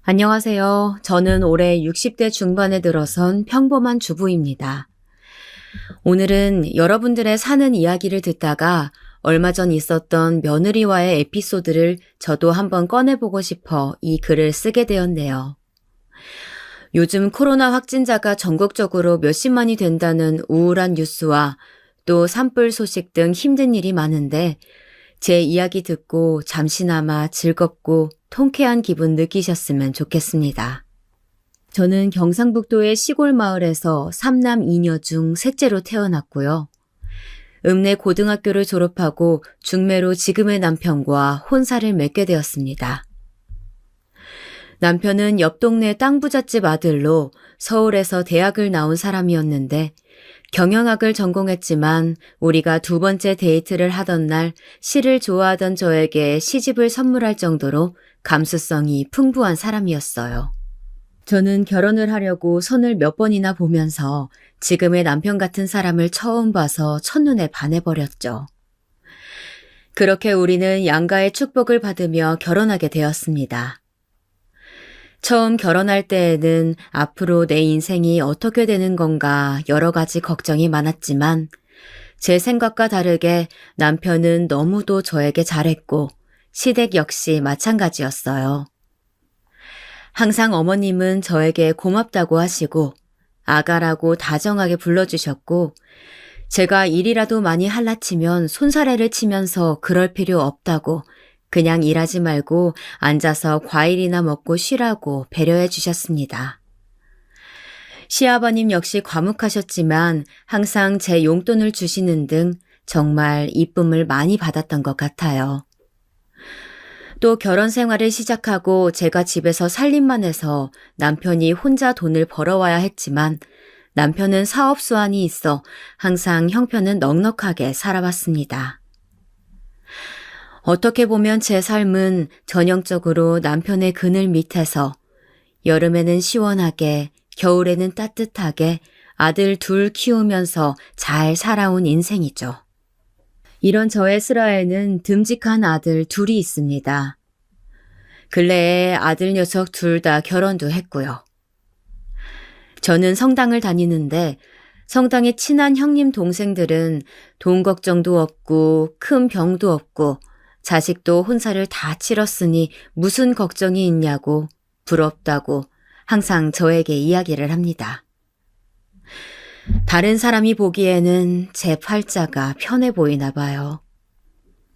안녕하세요. 저는 올해 60대 중반에 들어선 평범한 주부입니다. 오늘은 여러분들의 사는 이야기를 듣다가 얼마 전 있었던 며느리와의 에피소드를 저도 한번 꺼내보고 싶어 이 글을 쓰게 되었네요. 요즘 코로나 확진자가 전국적으로 몇십만이 된다는 우울한 뉴스와 또 산불 소식 등 힘든 일이 많은데 제 이야기 듣고 잠시나마 즐겁고 통쾌한 기분 느끼셨으면 좋겠습니다. 저는 경상북도의 시골 마을에서 3남 2녀 중 셋째로 태어났고요. 읍내 고등학교를 졸업하고 중매로 지금의 남편과 혼사를 맺게 되었습니다. 남편은 옆 동네 땅 부잣집 아들로 서울에서 대학을 나온 사람이었는데 경영학을 전공했지만 우리가 두 번째 데이트를 하던 날 시를 좋아하던 저에게 시집을 선물할 정도로 감수성이 풍부한 사람이었어요. 저는 결혼을 하려고 선을 몇 번이나 보면서 지금의 남편 같은 사람을 처음 봐서 첫눈에 반해버렸죠. 그렇게 우리는 양가의 축복을 받으며 결혼하게 되었습니다. 처음 결혼할 때에는 앞으로 내 인생이 어떻게 되는 건가 여러 가지 걱정이 많았지만 제 생각과 다르게 남편은 너무도 저에게 잘했고 시댁 역시 마찬가지였어요. 항상 어머님은 저에게 고맙다고 하시고 아가라고 다정하게 불러주셨고 제가 일이라도 많이 할라치면 손사래를 치면서 그럴 필요 없다고 그냥 일하지 말고 앉아서 과일이나 먹고 쉬라고 배려해 주셨습니다. 시아버님 역시 과묵하셨지만 항상 제 용돈을 주시는 등 정말 이쁨을 많이 받았던 것 같아요. 또 결혼 생활을 시작하고 제가 집에서 살림만 해서 남편이 혼자 돈을 벌어와야 했지만 남편은 사업 수완이 있어 항상 형편은 넉넉하게 살아왔습니다. 어떻게 보면 제 삶은 전형적으로 남편의 그늘 밑에서 여름에는 시원하게, 겨울에는 따뜻하게 아들 둘 키우면서 잘 살아온 인생이죠. 이런 저의 슬하에는 듬직한 아들 둘이 있습니다. 근래에 아들 녀석 둘 다 결혼도 했고요. 저는 성당을 다니는데 성당에 친한 형님 동생들은 돈 걱정도 없고 큰 병도 없고 자식도 혼사를 다 치렀으니 무슨 걱정이 있냐고 부럽다고 항상 저에게 이야기를 합니다. 다른 사람이 보기에는 제 팔자가 편해 보이나 봐요.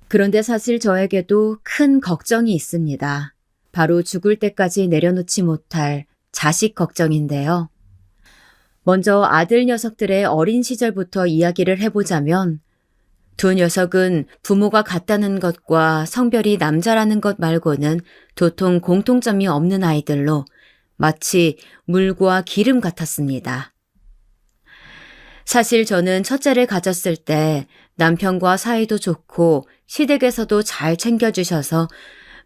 그런데 사실 저에게도 큰 걱정이 있습니다. 바로 죽을 때까지 내려놓지 못할 자식 걱정인데요. 먼저 아들 녀석들의 어린 시절부터 이야기를 해보자면 두 녀석은 부모가 같다는 것과 성별이 남자라는 것 말고는 도통 공통점이 없는 아이들로 마치 물과 기름 같았습니다. 사실 저는 첫째를 가졌을 때 남편과 사이도 좋고 시댁에서도 잘 챙겨주셔서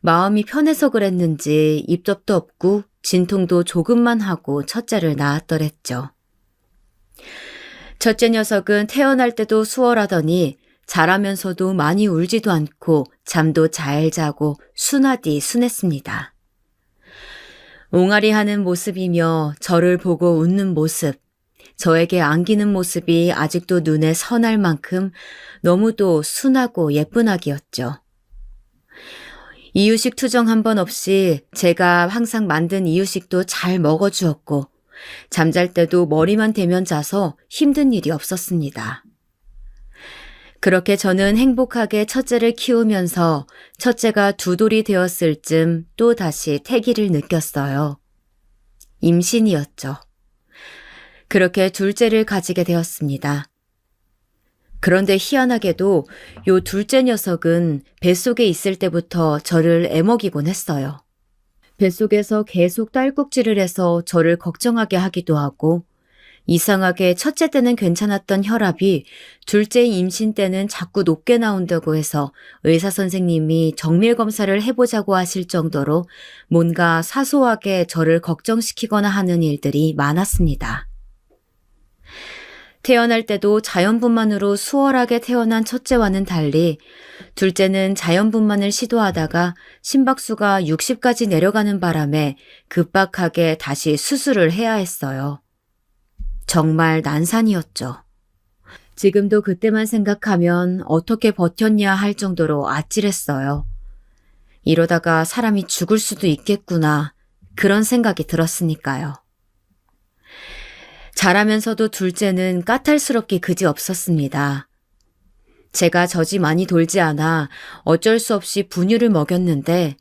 마음이 편해서 그랬는지 입덧도 없고 진통도 조금만 하고 첫째를 낳았더랬죠. 첫째 녀석은 태어날 때도 수월하더니 자라면서도 많이 울지도 않고 잠도 잘 자고 순하디 순했습니다. 옹알이 하는 모습이며 저를 보고 웃는 모습, 저에게 안기는 모습이 아직도 눈에 선할 만큼 너무도 순하고 예쁜 아기였죠. 이유식 투정 한 번 없이 제가 항상 만든 이유식도 잘 먹어주었고 잠잘 때도 머리만 대면 자서 힘든 일이 없었습니다. 그렇게 저는 행복하게 첫째를 키우면서 첫째가 두 돌이 되었을 쯤 또 다시 태기를 느꼈어요. 임신이었죠. 그렇게 둘째를 가지게 되었습니다. 그런데 희한하게도 요 둘째 녀석은 뱃속에 있을 때부터 저를 애먹이곤 했어요. 뱃속에서 계속 딸꾹질을 해서 저를 걱정하게 하기도 하고 이상하게 첫째 때는 괜찮았던 혈압이 둘째 임신 때는 자꾸 높게 나온다고 해서 의사 선생님이 정밀 검사를 해보자고 하실 정도로 뭔가 사소하게 저를 걱정시키거나 하는 일들이 많았습니다. 태어날 때도 자연분만으로 수월하게 태어난 첫째와는 달리 둘째는 자연분만을 시도하다가 심박수가 60까지 내려가는 바람에 급박하게 다시 수술을 해야 했어요. 정말 난산이었죠. 지금도 그때만 생각하면 어떻게 버텼냐 할 정도로 아찔했어요. 이러다가 사람이 죽을 수도 있겠구나, 그런 생각이 들었으니까요. 자라면서도 둘째는 까탈스럽기 그지없었습니다. 제가 젖이 많이 돌지 않아 어쩔 수 없이 분유를 먹였는데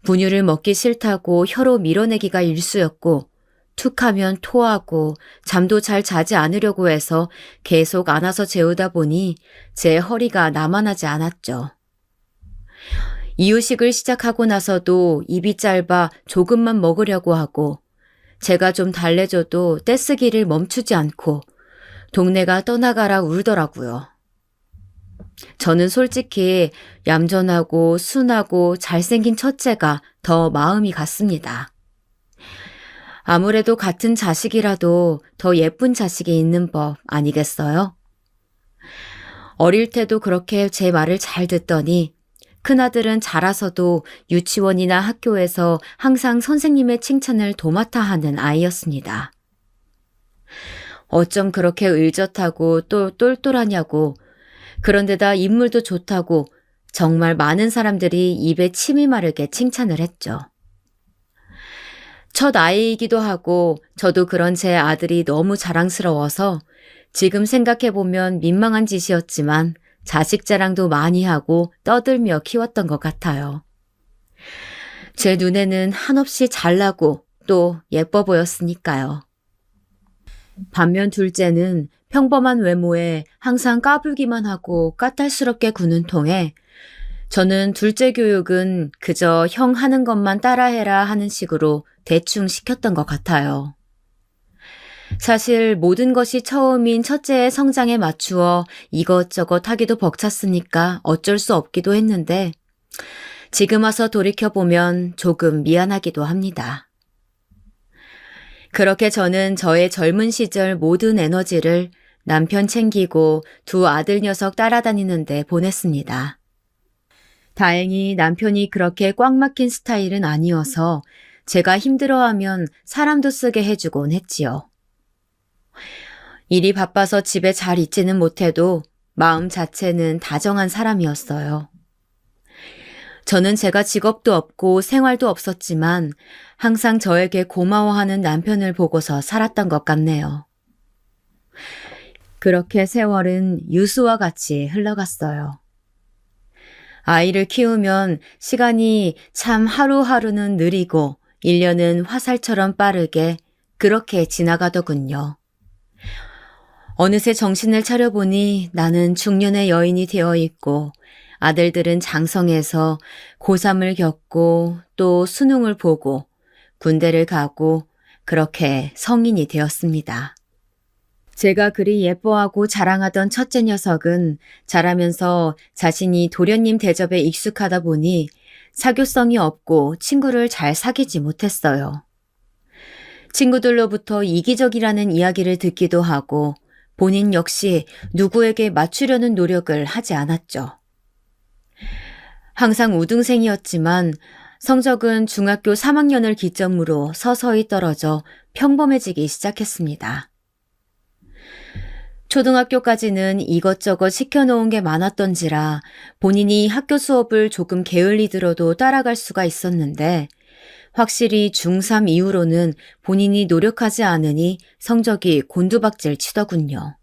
분유를 먹기 싫다고 혀로 밀어내기가 일쑤였고 툭하면 토하고 잠도 잘 자지 않으려고 해서 계속 안아서 재우다 보니 제 허리가 나만하지 않았죠. 이유식을 시작하고 나서도 입이 짧아 조금만 먹으려고 하고 제가 좀 달래줘도 떼쓰기를 멈추지 않고 동네가 떠나가라 울더라고요. 저는 솔직히 얌전하고 순하고 잘생긴 첫째가 더 마음이 갔습니다. 아무래도 같은 자식이라도 더 예쁜 자식이 있는 법 아니겠어요? 어릴 때도 그렇게 제 말을 잘 듣더니 큰아들은 자라서도 유치원이나 학교에서 항상 선생님의 칭찬을 도맡아 하는 아이였습니다. 어쩜 그렇게 의젓하고 또 똘똘하냐고, 그런데다 인물도 좋다고 정말 많은 사람들이 입에 침이 마르게 칭찬을 했죠. 첫 아이이기도 하고 저도 그런 제 아들이 너무 자랑스러워서 지금 생각해보면 민망한 짓이었지만 자식 자랑도 많이 하고 떠들며 키웠던 것 같아요. 제 눈에는 한없이 잘나고 또 예뻐 보였으니까요. 반면 둘째는 평범한 외모에 항상 까불기만 하고 까탈스럽게 구는 통에 저는 둘째 교육은 그저 형 하는 것만 따라해라 하는 식으로 대충 시켰던 것 같아요. 사실 모든 것이 처음인 첫째의 성장에 맞추어 이것저것 하기도 벅찼으니까 어쩔 수 없기도 했는데 지금 와서 돌이켜보면 조금 미안하기도 합니다. 그렇게 저는 저의 젊은 시절 모든 에너지를 남편 챙기고 두 아들 녀석 따라다니는데 보냈습니다. 다행히 남편이 그렇게 꽉 막힌 스타일은 아니어서 제가 힘들어하면 사람도 쓰게 해주곤 했지요. 일이 바빠서 집에 잘 있지는 못해도 마음 자체는 다정한 사람이었어요. 저는 제가 직업도 없고 생활도 없었지만 항상 저에게 고마워하는 남편을 보고서 살았던 것 같네요. 그렇게 세월은 유수와 같이 흘러갔어요. 아이를 키우면 시간이 참 하루하루는 느리고 1년은 화살처럼 빠르게 그렇게 지나가더군요. 어느새 정신을 차려보니 나는 중년의 여인이 되어 있고 아들들은 장성해서 고3을 겪고 또 수능을 보고 군대를 가고 그렇게 성인이 되었습니다. 제가 그리 예뻐하고 자랑하던 첫째 녀석은 자라면서 자신이 도련님 대접에 익숙하다 보니 사교성이 없고 친구를 잘 사귀지 못했어요. 친구들로부터 이기적이라는 이야기를 듣기도 하고 본인 역시 누구에게 맞추려는 노력을 하지 않았죠. 항상 우등생이었지만 성적은 중학교 3학년을 기점으로 서서히 떨어져 평범해지기 시작했습니다. 초등학교까지는 이것저것 시켜놓은 게 많았던지라 본인이 학교 수업을 조금 게을리 들어도 따라갈 수가 있었는데 확실히 중3 이후로는 본인이 노력하지 않으니 성적이 곤두박질 치더군요.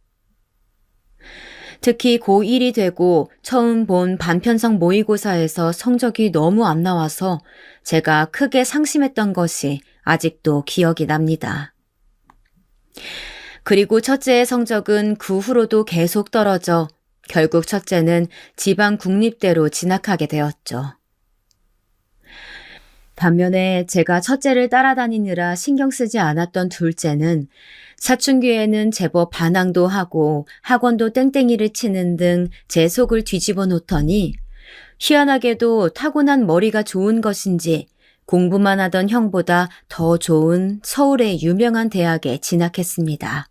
특히 고1이 되고 처음 본 반편성 모의고사에서 성적이 너무 안 나와서 제가 크게 상심했던 것이 아직도 기억이 납니다. 그리고 첫째의 성적은 그 후로도 계속 떨어져 결국 첫째는 지방 국립대로 진학하게 되었죠. 반면에 제가 첫째를 따라다니느라 신경 쓰지 않았던 둘째는 사춘기에는 제법 반항도 하고 학원도 땡땡이를 치는 등 제 속을 뒤집어 놓더니 희한하게도 타고난 머리가 좋은 것인지 공부만 하던 형보다 더 좋은 서울의 유명한 대학에 진학했습니다.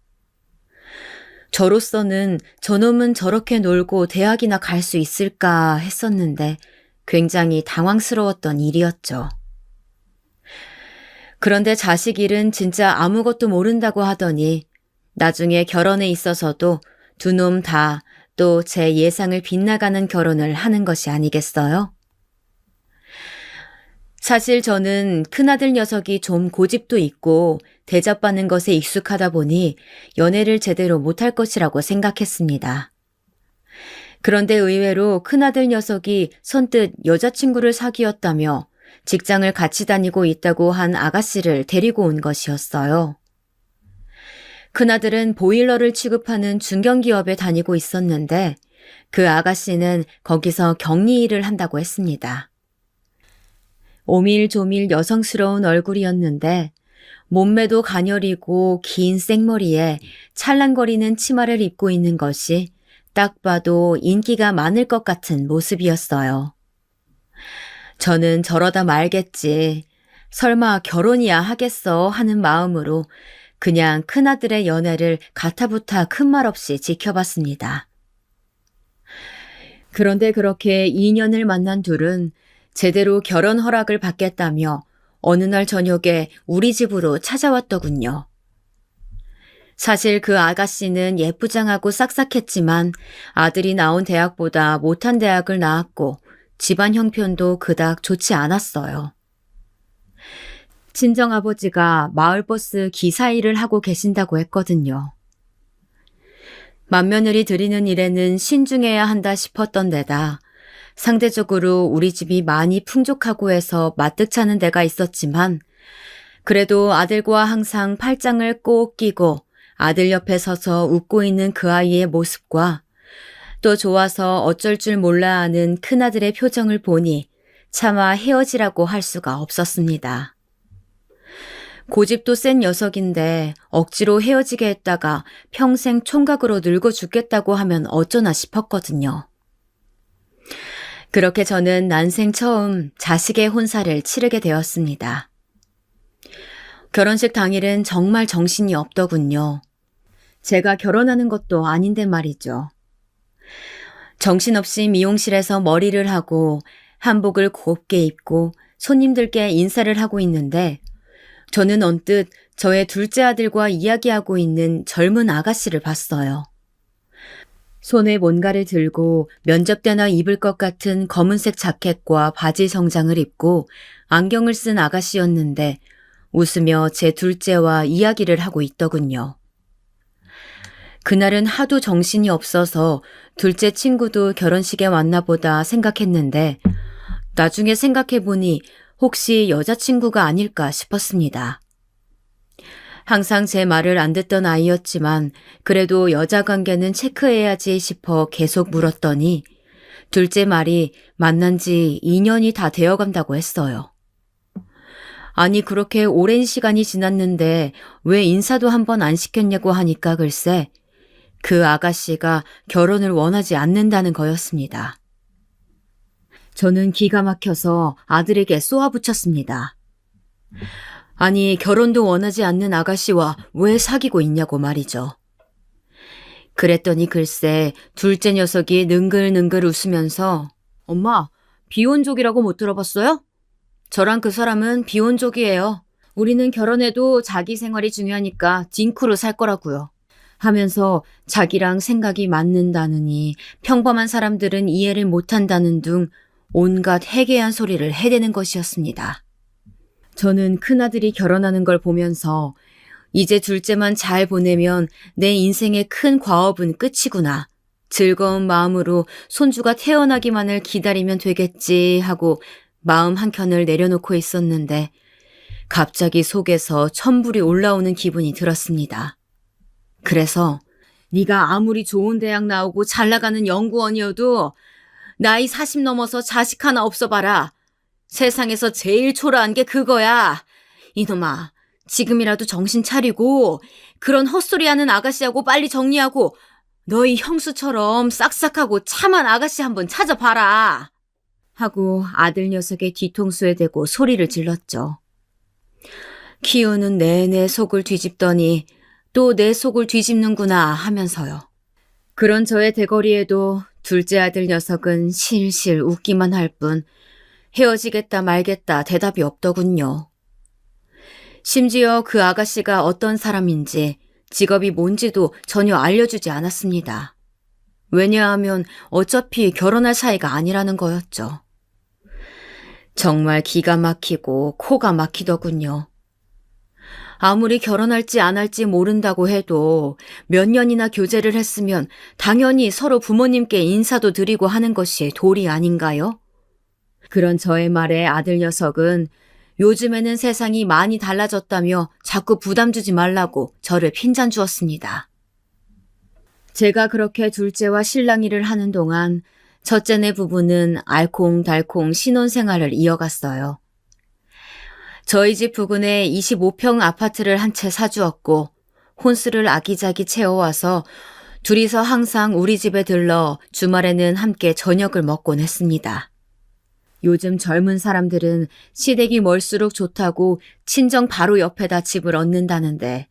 저로서는 저놈은 저렇게 놀고 대학이나 갈 수 있을까 했었는데 굉장히 당황스러웠던 일이었죠. 그런데 자식 일은 진짜 아무것도 모른다고 하더니 나중에 결혼에 있어서도 두 놈 다 또 제 예상을 빗나가는 결혼을 하는 것이 아니겠어요? 사실 저는 큰아들 녀석이 좀 고집도 있고 대접받는 것에 익숙하다 보니 연애를 제대로 못할 것이라고 생각했습니다. 그런데 의외로 큰아들 녀석이 선뜻 여자친구를 사귀었다며 직장을 같이 다니고 있다고 한 아가씨를 데리고 온 것이었어요. 큰아들은 보일러를 취급하는 중견기업에 다니고 있었는데 그 아가씨는 거기서 격리 일을 한다고 했습니다. 오밀조밀 여성스러운 얼굴이었는데 몸매도 가녀리고 긴 생머리에 찰랑거리는 치마를 입고 있는 것이 딱 봐도 인기가 많을 것 같은 모습이었어요. 저는 저러다 말겠지. 설마 결혼이야 하겠어 하는 마음으로 그냥 큰아들의 연애를 가타부타 큰 말 없이 지켜봤습니다. 그런데 그렇게 2년을 만난 둘은 제대로 결혼 허락을 받겠다며 어느 날 저녁에 우리 집으로 찾아왔더군요. 사실 그 아가씨는 예쁘장하고 싹싹했지만 아들이 나온 대학보다 못한 대학을 나왔고 집안 형편도 그닥 좋지 않았어요. 친정아버지가 마을버스 기사 일을 하고 계신다고 했거든요. 맏며느리 들이는 일에는 신중해야 한다 싶었던 데다 상대적으로 우리 집이 많이 풍족하고 해서 마뜩찮은 데가 있었지만 그래도 아들과 항상 팔짱을 꼭 끼고 아들 옆에 서서 웃고 있는 그 아이의 모습과 또 좋아서 어쩔 줄 몰라 하는 큰아들의 표정을 보니 차마 헤어지라고 할 수가 없었습니다. 고집도 센 녀석인데 억지로 헤어지게 했다가 평생 총각으로 늙어 죽겠다고 하면 어쩌나 싶었거든요. 그렇게 저는 난생 처음 자식의 혼사를 치르게 되었습니다. 결혼식 당일은 정말 정신이 없더군요. 제가 결혼하는 것도 아닌데 말이죠. 정신없이 미용실에서 머리를 하고 한복을 곱게 입고 손님들께 인사를 하고 있는데 저는 언뜻 저의 둘째 아들과 이야기하고 있는 젊은 아가씨를 봤어요. 손에 뭔가를 들고 면접 때나 입을 것 같은 검은색 자켓과 바지 정장을 입고 안경을 쓴 아가씨였는데 웃으며 제 둘째와 이야기를 하고 있더군요. 그날은 하도 정신이 없어서 둘째 친구도 결혼식에 왔나 보다 생각했는데 나중에 생각해보니 혹시 여자친구가 아닐까 싶었습니다. 항상 제 말을 안 듣던 아이였지만 그래도 여자 관계는 체크해야지 싶어 계속 물었더니 둘째 말이 만난 지 2년이 다 되어간다고 했어요. 아니 그렇게 오랜 시간이 지났는데 왜 인사도 한번 안 시켰냐고 하니까 글쎄 그 아가씨가 결혼을 원하지 않는다는 거였습니다. 저는 기가 막혀서 아들에게 쏘아붙였습니다. 아니 결혼도 원하지 않는 아가씨와 왜 사귀고 있냐고 말이죠. 그랬더니 글쎄 둘째 녀석이 능글능글 웃으면서 엄마 비혼족이라고 못 들어봤어요? 저랑 그 사람은 비혼족이에요. 우리는 결혼해도 자기 생활이 중요하니까 딩크로 살 거라고요. 하면서 자기랑 생각이 맞는다느니 평범한 사람들은 이해를 못한다는 등 온갖 해괴한 소리를 해대는 것이었습니다. 저는 큰아들이 결혼하는 걸 보면서 이제 둘째만 잘 보내면 내 인생의 큰 과업은 끝이구나. 즐거운 마음으로 손주가 태어나기만을 기다리면 되겠지 하고 마음 한켠을 내려놓고 있었는데 갑자기 속에서 천불이 올라오는 기분이 들었습니다. 그래서 네가 아무리 좋은 대학 나오고 잘 나가는 연구원이어도 나이 40 넘어서 자식 하나 없어봐라. 세상에서 제일 초라한 게 그거야. 이놈아, 지금이라도 정신 차리고 그런 헛소리하는 아가씨하고 빨리 정리하고 너희 형수처럼 싹싹하고 참한 아가씨 한번 찾아봐라. 하고 아들 녀석의 뒤통수에 대고 소리를 질렀죠. 키우는 내내 속을 뒤집더니 또 내 속을 뒤집는구나 하면서요. 그런 저의 대거리에도 둘째 아들 녀석은 실실 웃기만 할 뿐 헤어지겠다 말겠다 대답이 없더군요. 심지어 그 아가씨가 어떤 사람인지 직업이 뭔지도 전혀 알려주지 않았습니다. 왜냐하면 어차피 결혼할 사이가 아니라는 거였죠. 정말 기가 막히고 코가 막히더군요. 아무리 결혼할지 안 할지 모른다고 해도 몇 년이나 교제를 했으면 당연히 서로 부모님께 인사도 드리고 하는 것이 도리 아닌가요? 그런 저의 말에 아들 녀석은 요즘에는 세상이 많이 달라졌다며 자꾸 부담 주지 말라고 저를 핀잔 주었습니다. 제가 그렇게 둘째와 실랑이를 하는 동안 첫째네 부부는 알콩달콩 신혼생활을 이어갔어요. 저희 집 부근에 25평 아파트를 한 채 사주었고 혼수를 아기자기 채워와서 둘이서 항상 우리 집에 들러 주말에는 함께 저녁을 먹곤 했습니다. 요즘 젊은 사람들은 시댁이 멀수록 좋다고 친정 바로 옆에다 집을 얻는다는데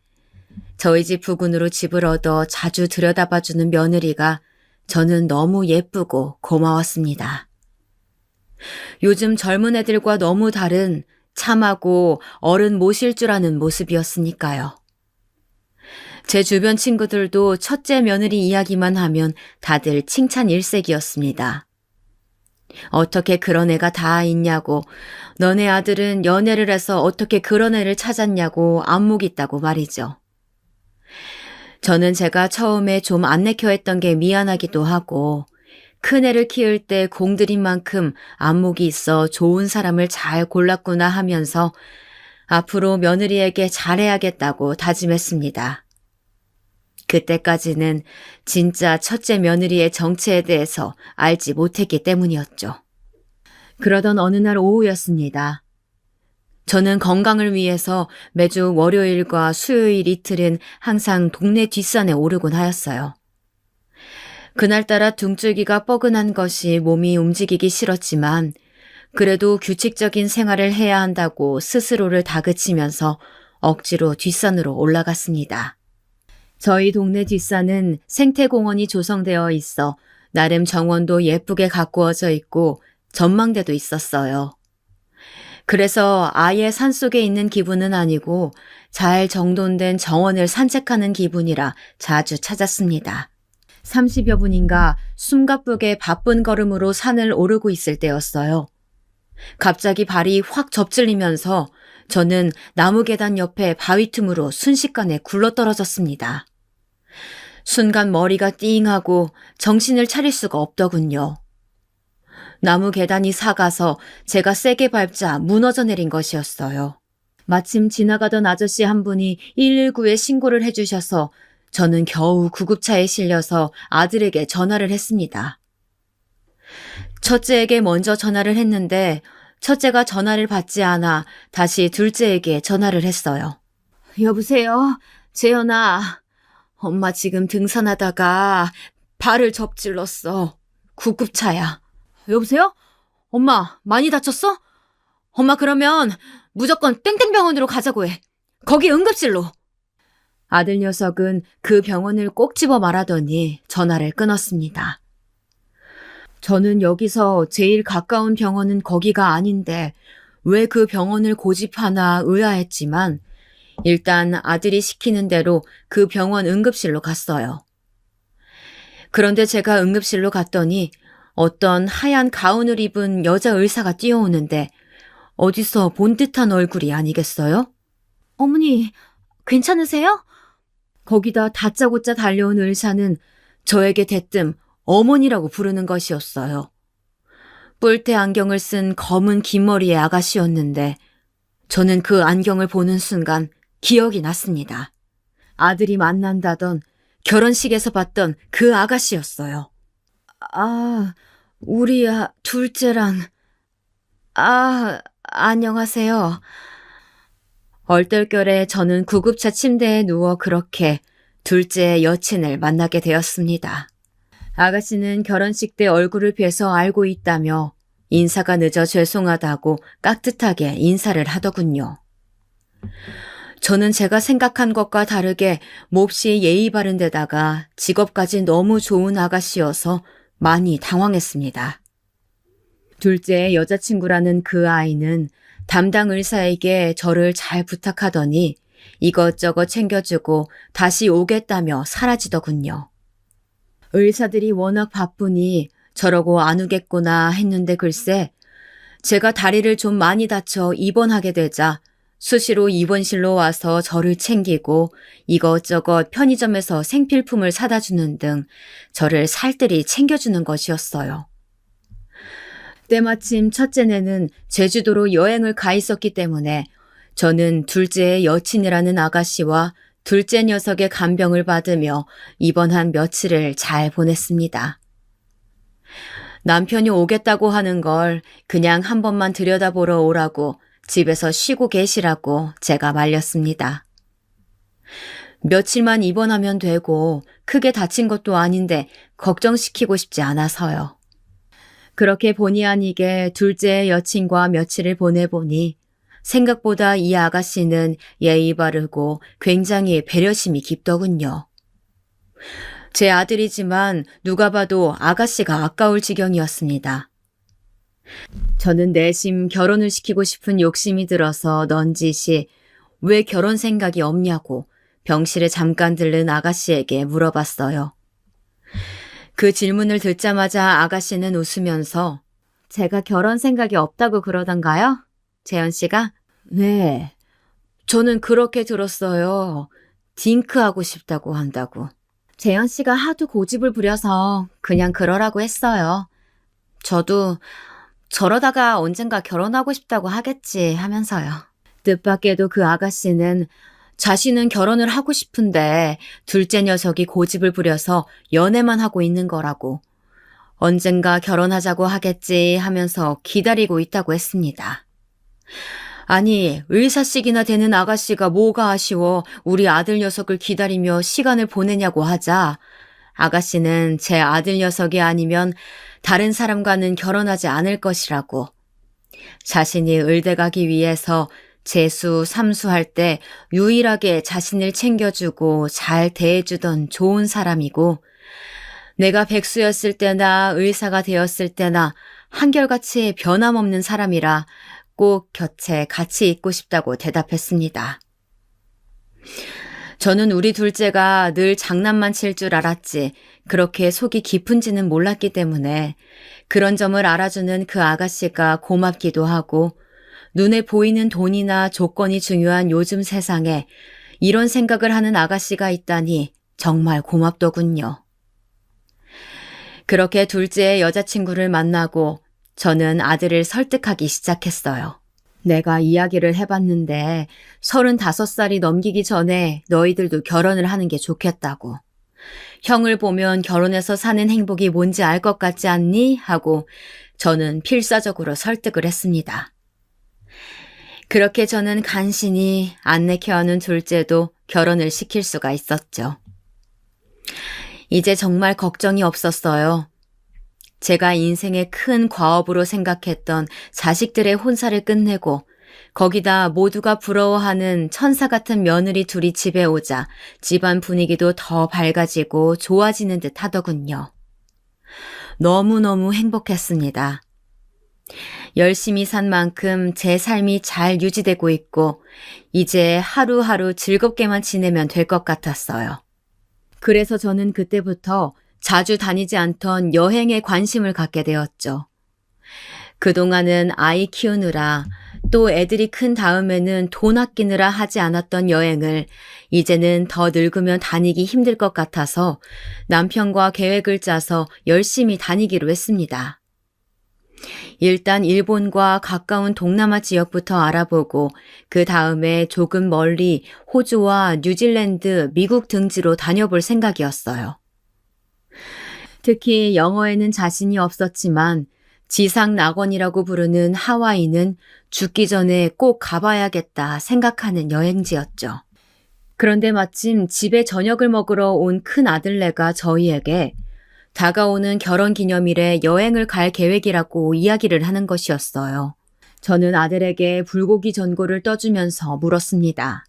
저희 집 부근으로 집을 얻어 자주 들여다봐주는 며느리가 저는 너무 예쁘고 고마웠습니다. 요즘 젊은 애들과 너무 다른 참하고 어른 모실 줄 아는 모습이었으니까요. 제 주변 친구들도 첫째 며느리 이야기만 하면 다들 칭찬 일색이었습니다. 어떻게 그런 애가 다 있냐고, 너네 아들은 연애를 해서 어떻게 그런 애를 찾았냐고 안목 있다고 말이죠. 저는 제가 처음에 좀 안 내켜 했던 게 미안하기도 하고 큰애를 키울 때 공들인 만큼 안목이 있어 좋은 사람을 잘 골랐구나 하면서 앞으로 며느리에게 잘해야겠다고 다짐했습니다. 그때까지는 진짜 첫째 며느리의 정체에 대해서 알지 못했기 때문이었죠. 그러던 어느 날 오후였습니다. 저는 건강을 위해서 매주 월요일과 수요일 이틀은 항상 동네 뒷산에 오르곤 하였어요. 그날따라 등줄기가 뻐근한 것이 몸이 움직이기 싫었지만 그래도 규칙적인 생활을 해야 한다고 스스로를 다그치면서 억지로 뒷산으로 올라갔습니다. 저희 동네 뒷산은 생태공원이 조성되어 있어 나름 정원도 예쁘게 가꾸어져 있고 전망대도 있었어요. 그래서 아예 산속에 있는 기분은 아니고 잘 정돈된 정원을 산책하는 기분이라 자주 찾았습니다. 30여 분인가 숨가쁘게 바쁜 걸음으로 산을 오르고 있을 때였어요. 갑자기 발이 확 접질리면서 저는 나무 계단 옆에 바위 틈으로 순식간에 굴러떨어졌습니다. 순간 머리가 띵하고 정신을 차릴 수가 없더군요. 나무 계단이 사가서 제가 세게 밟자 무너져 내린 것이었어요. 마침 지나가던 아저씨 한 분이 119에 신고를 해주셔서 저는 겨우 구급차에 실려서 아들에게 전화를 했습니다. 첫째에게 먼저 전화를 했는데 첫째가 전화를 받지 않아 다시 둘째에게 전화를 했어요. 여보세요? 재현아. 엄마 지금 등산하다가 발을 접질렀어. 구급차야. 여보세요? 엄마 많이 다쳤어? 엄마 그러면 무조건 땡땡병원으로 가자고 해. 거기 응급실로. 아들 녀석은 그 병원을 꼭 집어 말하더니 전화를 끊었습니다. 저는 여기서 제일 가까운 병원은 거기가 아닌데 왜 그 병원을 고집하나 의아했지만 일단 아들이 시키는 대로 그 병원 응급실로 갔어요. 그런데 제가 응급실로 갔더니 어떤 하얀 가운을 입은 여자 의사가 뛰어오는데 어디서 본 듯한 얼굴이 아니겠어요? 어머니, 괜찮으세요? 거기다 다짜고짜 달려온 의사는 저에게 대뜸 어머니라고 부르는 것이었어요. 뿔테 안경을 쓴 검은 긴 머리의 아가씨였는데 저는 그 안경을 보는 순간 기억이 났습니다. 아들이 만난다던 결혼식에서 봤던 그 아가씨였어요. 아, 우리 둘째랑... 안녕하세요. 얼떨결에 저는 구급차 침대에 누워 그렇게 둘째의 여친을 만나게 되었습니다. 아가씨는 결혼식 때 얼굴을 뵈서 알고 있다며 인사가 늦어 죄송하다고 깍듯하게 인사를 하더군요. 저는 제가 생각한 것과 다르게 몹시 예의 바른 데다가 직업까지 너무 좋은 아가씨여서 많이 당황했습니다. 둘째의 여자친구라는 그 아이는 담당 의사에게 저를 잘 부탁하더니 이것저것 챙겨주고 다시 오겠다며 사라지더군요. 의사들이 워낙 바쁘니 저러고 안 오겠구나 했는데 글쎄 제가 다리를 좀 많이 다쳐 입원하게 되자 수시로 입원실로 와서 저를 챙기고 이것저것 편의점에서 생필품을 사다 주는 등 저를 살뜰히 챙겨주는 것이었어요. 때마침 첫째네는 제주도로 여행을 가 있었기 때문에 저는 둘째의 여친이라는 아가씨와 둘째 녀석의 간병을 받으며 입원한 며칠을 잘 보냈습니다. 남편이 오겠다고 하는 걸 그냥 한 번만 들여다보러 오라고 집에서 쉬고 계시라고 제가 말렸습니다. 며칠만 입원하면 되고 크게 다친 것도 아닌데 걱정시키고 싶지 않아서요. 그렇게 본의 아니게 둘째의 여친과 며칠을 보내보니 생각보다 이 아가씨는 예의 바르고 굉장히 배려심이 깊더군요. 제 아들이지만 누가 봐도 아가씨가 아까울 지경이었습니다. 저는 내심 결혼을 시키고 싶은 욕심이 들어서 넌지시 왜 결혼 생각이 없냐고 병실에 잠깐 들른 아가씨에게 물어봤어요. 그 질문을 듣자마자 아가씨는 웃으면서 제가 결혼 생각이 없다고 그러던가요? 재현 씨가? 네. 저는 그렇게 들었어요. 딩크하고 싶다고 한다고. 재현 씨가 하도 고집을 부려서 그냥 그러라고 했어요. 저도 저러다가 언젠가 결혼하고 싶다고 하겠지 하면서요. 뜻밖에도 그 아가씨는 자신은 결혼을 하고 싶은데 둘째 녀석이 고집을 부려서 연애만 하고 있는 거라고 언젠가 결혼하자고 하겠지 하면서 기다리고 있다고 했습니다. 아니 의사씩이나 되는 아가씨가 뭐가 아쉬워 우리 아들 녀석을 기다리며 시간을 보내냐고 하자 아가씨는 제 아들 녀석이 아니면 다른 사람과는 결혼하지 않을 것이라고 자신이 의대 가기 위해서 재수, 삼수할 때 유일하게 자신을 챙겨주고 잘 대해주던 좋은 사람이고 내가 백수였을 때나 의사가 되었을 때나 한결같이 변함없는 사람이라 꼭 곁에 같이 있고 싶다고 대답했습니다. 저는 우리 둘째가 늘 장난만 칠 줄 알았지 그렇게 속이 깊은지는 몰랐기 때문에 그런 점을 알아주는 그 아가씨가 고맙기도 하고 눈에 보이는 돈이나 조건이 중요한 요즘 세상에 이런 생각을 하는 아가씨가 있다니 정말 고맙더군요. 그렇게 둘째의 여자친구를 만나고 저는 아들을 설득하기 시작했어요. 내가 이야기를 해봤는데 35살이 넘기기 전에 너희들도 결혼을 하는 게 좋겠다고. 형을 보면 결혼해서 사는 행복이 뭔지 알 것 같지 않니? 하고 저는 필사적으로 설득을 했습니다. 그렇게 저는 간신히 안내 케어하는 둘째도 결혼을 시킬 수가 있었죠. 이제 정말 걱정이 없었어요. 제가 인생의 큰 과업으로 생각했던 자식들의 혼사를 끝내고 거기다 모두가 부러워하는 천사 같은 며느리 둘이 집에 오자 집안 분위기도 더 밝아지고 좋아지는 듯 하더군요. 너무너무 행복했습니다. 열심히 산 만큼 제 삶이 잘 유지되고 있고 이제 하루하루 즐겁게만 지내면 될 것 같았어요. 그래서 저는 그때부터 자주 다니지 않던 여행에 관심을 갖게 되었죠. 그동안은 아이 키우느라 또 애들이 큰 다음에는 돈 아끼느라 하지 않았던 여행을 이제는 더 늙으면 다니기 힘들 것 같아서 남편과 계획을 짜서 열심히 다니기로 했습니다. 일단 일본과 가까운 동남아 지역부터 알아보고 그 다음에 조금 멀리 호주와 뉴질랜드, 미국 등지로 다녀볼 생각이었어요. 특히 영어에는 자신이 없었지만 지상 낙원이라고 부르는 하와이는 죽기 전에 꼭 가봐야겠다 생각하는 여행지였죠. 그런데 마침 집에 저녁을 먹으러 온 큰 아들네가 저희에게 다가오는 결혼기념일에 여행을 갈 계획이라고 이야기를 하는 것이었어요. 저는 아들에게 불고기 전골을 떠주면서 물었습니다.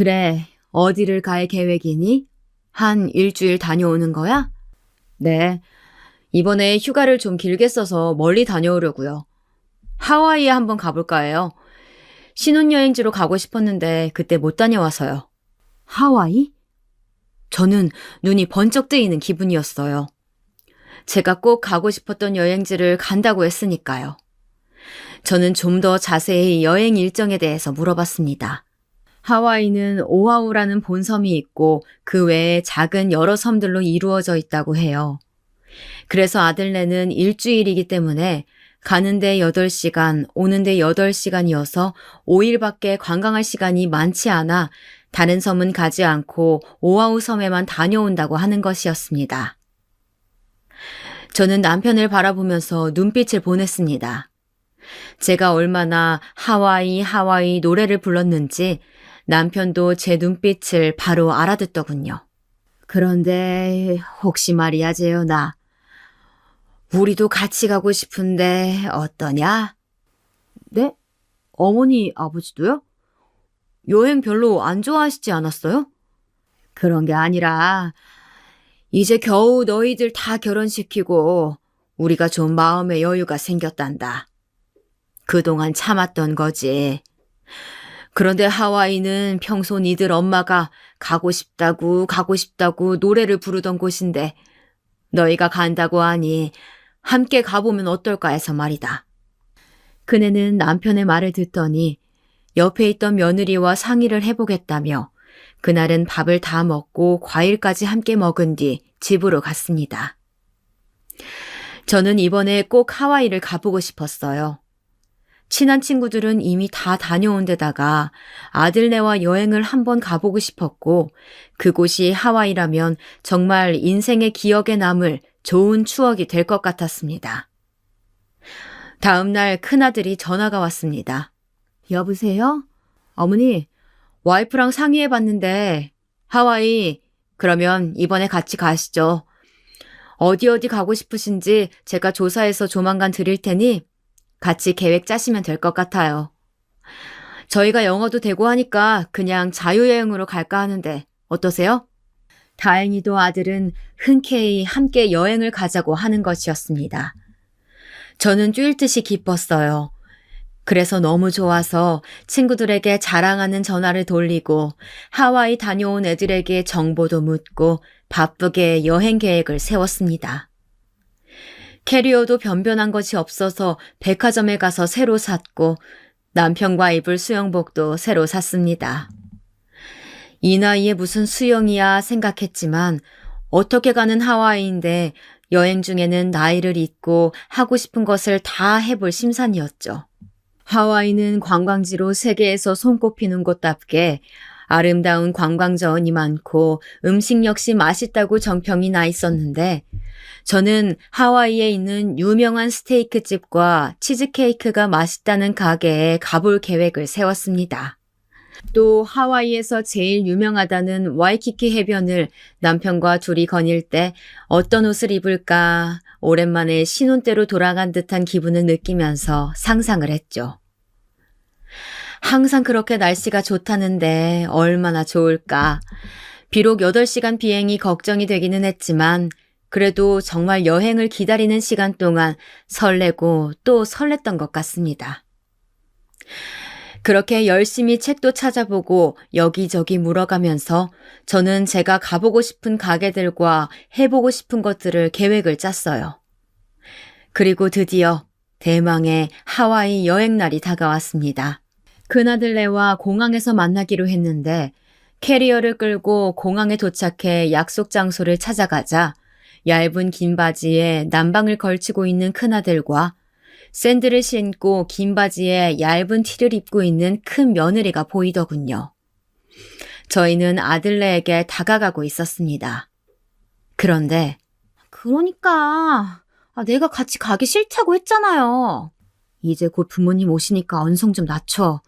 그래, 어디를 갈 계획이니? 한 일주일 다녀오는 거야? 네, 이번에 휴가를 좀 길게 써서 멀리 다녀오려고요. 하와이에 한번 가볼까 해요. 신혼여행지로 가고 싶었는데 그때 못 다녀와서요. 하와이? 저는 눈이 번쩍 뜨이는 기분이었어요. 제가 꼭 가고 싶었던 여행지를 간다고 했으니까요. 저는 좀 더 자세히 여행 일정에 대해서 물어봤습니다. 하와이는 오아우라는 본섬이 있고 그 외에 작은 여러 섬들로 이루어져 있다고 해요. 그래서 아들네는 일주일이기 때문에 가는데 8시간, 오는데 8시간이어서 5일밖에 관광할 시간이 많지 않아 다른 섬은 가지 않고 오아우 섬에만 다녀온다고 하는 것이었습니다. 저는 남편을 바라보면서 눈빛을 보냈습니다. 제가 얼마나 하와이, 하와이 노래를 불렀는지 남편도 제 눈빛을 바로 알아듣더군요. 그런데 혹시 말이야, 재현아. 우리도 같이 가고 싶은데 어떠냐? 네? 어머니, 아버지도요? 여행 별로 안 좋아하시지 않았어요? 그런 게 아니라 이제 겨우 너희들 다 결혼시키고 우리가 좀 마음의 여유가 생겼단다. 그동안 참았던 거지. 그런데 하와이는 평소 니들 엄마가 가고 싶다고 노래를 부르던 곳인데 너희가 간다고 하니 함께 가보면 어떨까 해서 말이다. 그네는 남편의 말을 듣더니 옆에 있던 며느리와 상의를 해보겠다며 그날은 밥을 다 먹고 과일까지 함께 먹은 뒤 집으로 갔습니다. 저는 이번에 꼭 하와이를 가보고 싶었어요. 친한 친구들은 이미 다 다녀온 데다가 아들네와 여행을 한번 가보고 싶었고 그곳이 하와이라면 정말 인생의 기억에 남을 좋은 추억이 될 것 같았습니다. 다음 날 큰아들이 전화가 왔습니다. 여보세요? 어머니, 와이프랑 상의해봤는데 하와이 그러면 이번에 같이 가시죠. 어디 가고 싶으신지 제가 조사해서 조만간 드릴 테니 같이 계획 짜시면 될 것 같아요. 저희가 영어도 되고 하니까 그냥 자유여행으로 갈까 하는데 어떠세요? 다행히도 아들은 흔쾌히 함께 여행을 가자고 하는 것이었습니다. 저는 뛸 듯이 기뻤어요. 그래서 너무 좋아서 친구들에게 자랑하는 전화를 돌리고 하와이 다녀온 애들에게 정보도 묻고 바쁘게 여행 계획을 세웠습니다. 캐리어도 변변한 것이 없어서 백화점에 가서 새로 샀고 남편과 입을 수영복도 새로 샀습니다. 이 나이에 무슨 수영이야 생각했지만 어떻게 가는 하와이인데 여행 중에는 나이를 잊고 하고 싶은 것을 다 해볼 심산이었죠. 하와이는 관광지로 세계에서 손꼽히는 곳답게 아름다운 관광자원이 많고 음식 역시 맛있다고 정평이 나 있었는데 저는 하와이에 있는 유명한 스테이크 집과 치즈케이크가 맛있다는 가게에 가볼 계획을 세웠습니다. 또 하와이에서 제일 유명하다는 와이키키 해변을 남편과 둘이 거닐 때 어떤 옷을 입을까 오랜만에 신혼 때로 돌아간 듯한 기분을 느끼면서 상상을 했죠. 항상 그렇게 날씨가 좋다는데 얼마나 좋을까. 비록 8시간 비행이 걱정이 되기는 했지만 그래도 정말 여행을 기다리는 시간 동안 설레고 또 설렜던 것 같습니다. 그렇게 열심히 책도 찾아보고 여기저기 물어가면서 저는 제가 가보고 싶은 가게들과 해보고 싶은 것들을 계획을 짰어요. 그리고 드디어 대망의 하와이 여행날이 다가왔습니다. 큰아들네와 공항에서 만나기로 했는데 캐리어를 끌고 공항에 도착해 약속 장소를 찾아가자 얇은 긴 바지에 난방을 걸치고 있는 큰아들과 샌들을 신고 긴 바지에 얇은 티를 입고 있는 큰 며느리가 보이더군요. 저희는 아들네에게 다가가고 있었습니다. 그런데 그러니까 내가 같이 가기 싫다고 했잖아요. 이제 곧 부모님 오시니까 언성 좀 낮춰.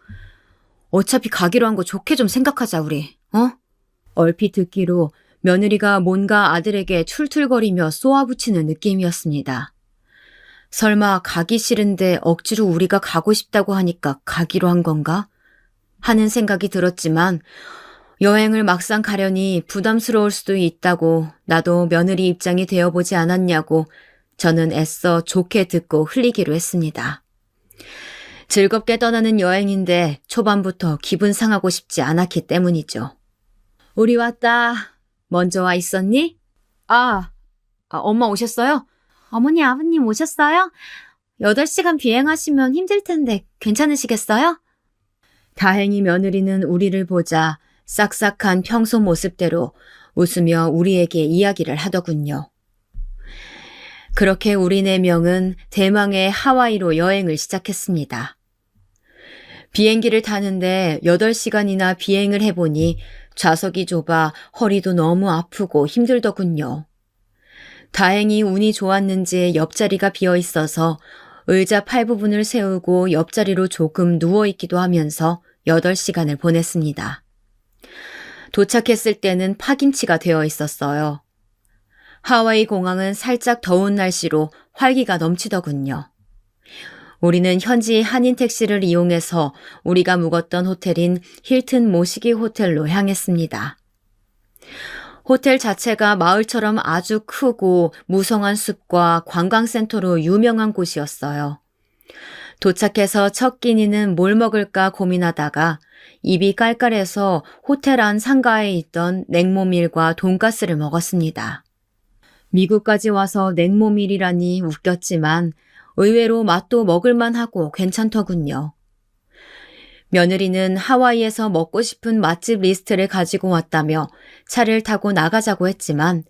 어차피 가기로 한 거 좋게 좀 생각하자 우리. 얼핏 듣기로 며느리가 뭔가 아들에게 툴툴거리며 쏘아붙이는 느낌이었습니다. 설마 가기 싫은데 억지로 우리가 가고 싶다고 하니까 가기로 한 건가? 하는 생각이 들었지만 여행을 막상 가려니 부담스러울 수도 있다고 나도 며느리 입장이 되어보지 않았냐고 저는 애써 좋게 듣고 흘리기로 했습니다. 즐겁게 떠나는 여행인데 초반부터 기분 상하고 싶지 않았기 때문이죠. 우리 왔다. 먼저 와 있었니? 엄마 오셨어요? 어머니, 아버님 오셨어요? 8시간 비행하시면 힘들 텐데 괜찮으시겠어요? 다행히 며느리는 우리를 보자 싹싹한 평소 모습대로 웃으며 우리에게 이야기를 하더군요. 그렇게 우리 4명은 대망의 하와이로 여행을 시작했습니다. 비행기를 타는데 8시간이나 비행을 해보니 좌석이 좁아 허리도 너무 아프고 힘들더군요. 다행히 운이 좋았는지 옆자리가 비어 있어서 의자 팔 부분을 세우고 옆자리로 조금 누워있기도 하면서 8시간을 보냈습니다. 도착했을 때는 파김치가 되어 있었어요. 하와이 공항은 살짝 더운 날씨로 활기가 넘치더군요. 우리는 현지 한인 택시를 이용해서 우리가 묵었던 호텔인 힐튼 모시기 호텔로 향했습니다. 호텔 자체가 마을처럼 아주 크고 무성한 숲과 관광센터로 유명한 곳이었어요. 도착해서 첫 끼니는 뭘 먹을까 고민하다가 입이 깔깔해서 호텔 안 상가에 있던 냉모밀과 돈가스를 먹었습니다. 미국까지 와서 냉모밀이라니 웃겼지만 의외로 맛도 먹을만하고 괜찮더군요. 며느리는 하와이에서 먹고 싶은 맛집 리스트를 가지고 왔다며 차를 타고 나가자고 했지만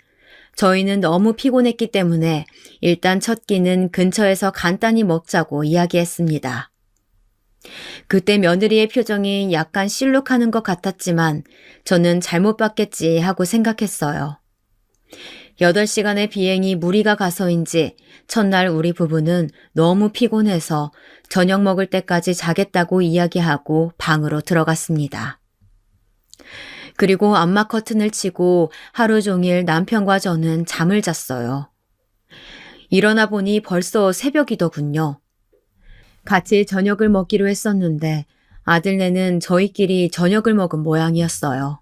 저희는 너무 피곤했기 때문에 일단 첫 끼는 근처에서 간단히 먹자고 이야기했습니다. 그때 며느리의 표정이 약간 실룩하는 것 같았지만 저는 잘못 봤겠지 하고 생각했어요. 8시간의 비행이 무리가 가서인지 첫날 우리 부부는 너무 피곤해서 저녁 먹을 때까지 자겠다고 이야기하고 방으로 들어갔습니다. 그리고 암막 커튼을 치고 하루 종일 남편과 저는 잠을 잤어요. 일어나 보니 벌써 새벽이더군요. 같이 저녁을 먹기로 했었는데 아들네는 저희끼리 저녁을 먹은 모양이었어요.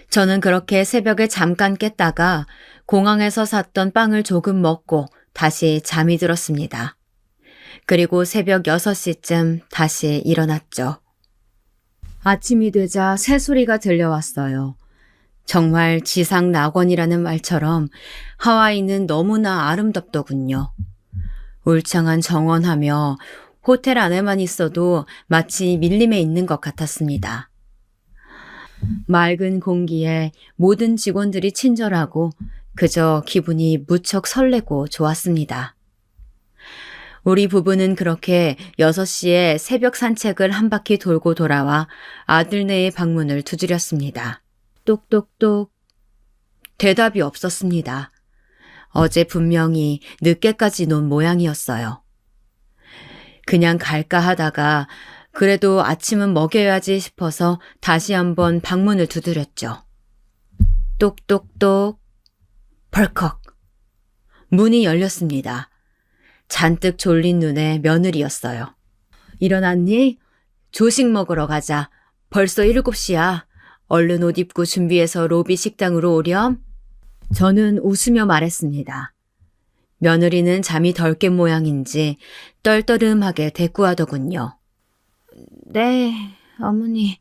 저는 그렇게 새벽에 잠깐 깼다가 공항에서 샀던 빵을 조금 먹고 다시 잠이 들었습니다. 그리고 새벽 6시쯤 다시 일어났죠. 아침이 되자 새소리가 들려왔어요. 정말 지상 낙원이라는 말처럼 하와이는 너무나 아름답더군요. 울창한 정원하며 호텔 안에만 있어도 마치 밀림에 있는 것 같았습니다. 맑은 공기에 모든 직원들이 친절하고 그저 기분이 무척 설레고 좋았습니다. 우리 부부는 그렇게 6시에 새벽 산책을 한 바퀴 돌고 돌아와 아들네의 방문을 두드렸습니다. 똑똑똑. 대답이 없었습니다. 어제 분명히 늦게까지 논 모양이었어요. 그냥 갈까 하다가 그래도 아침은 먹여야지 싶어서 다시 한번 방문을 두드렸죠. 똑똑똑. 벌컥. 문이 열렸습니다. 잔뜩 졸린 눈에 며느리였어요. 일어났니? 조식 먹으러 가자. 벌써 7시야. 얼른 옷 입고 준비해서 로비 식당으로 오렴. 저는 웃으며 말했습니다. 며느리는 잠이 덜 깬 모양인지 떨떠름하게 대꾸하더군요. 네, 어머니.